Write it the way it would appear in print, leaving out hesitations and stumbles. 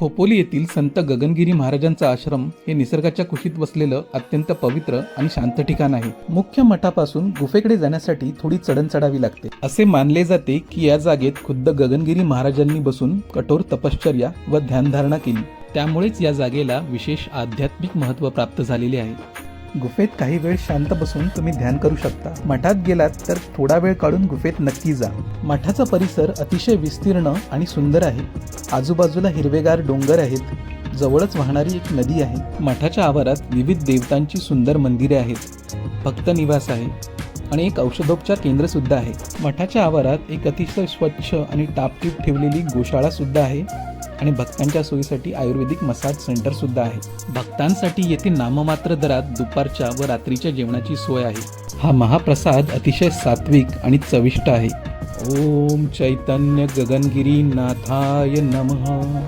खोपोली येथील संत गगनगिरी महाराजांचा आश्रम हे निसर्गाच्या कुशीत बसलेलं अत्यंत पवित्र आणि शांत ठिकाण आहे. मुख्य मठापासून गुफेकडे जाण्यासाठी थोडी चढण चढावी लागते. असे मानले जाते की या जागेत खुद्द गगनगिरी महाराजांनी बसून कठोर तपश्चर्या व ध्यानधारणा केली. त्यामुळेच या जागेला विशेष आध्यात्मिक महत्त्व प्राप्त झालेले आहे. गुफेत काही वेळ शांत बसून तुम्ही ध्यान करू शकता. मठात गेलात तर थोडा वेळ काढून गुफेत नक्की जा. मठाचा परिसर अतिशय विस्तीर्ण आणि सुंदर आहे. आजूबाजूला हिरवेगार डोंगर आहेत. जवळच वाहणारी एक नदी आहे. मठाच्या आवारात विविध देवतांची सुंदर मंदिरे आहेत. भक्त निवास आहे आणि एक औषधोपचार केंद्र सुद्धा आहे. मठाच्या आवारात एक अतिशय स्वच्छ आणि टापटीप ठेवलेली गोशाळा सुद्धा आहे आणि भक्तांच्या सोयीसाठी आयुर्वेदिक मसाज सेंटर सुद्धा आहे. भक्तांसाठी येथे नाममात्र दरात दुपारच्या व रात्रीच्या जेवणाची सोय आहे. हा महाप्रसाद अतिशय सात्विक आणि चविष्ट आहे. ओम चैतन्य गगनगिरी नाथाय नमः.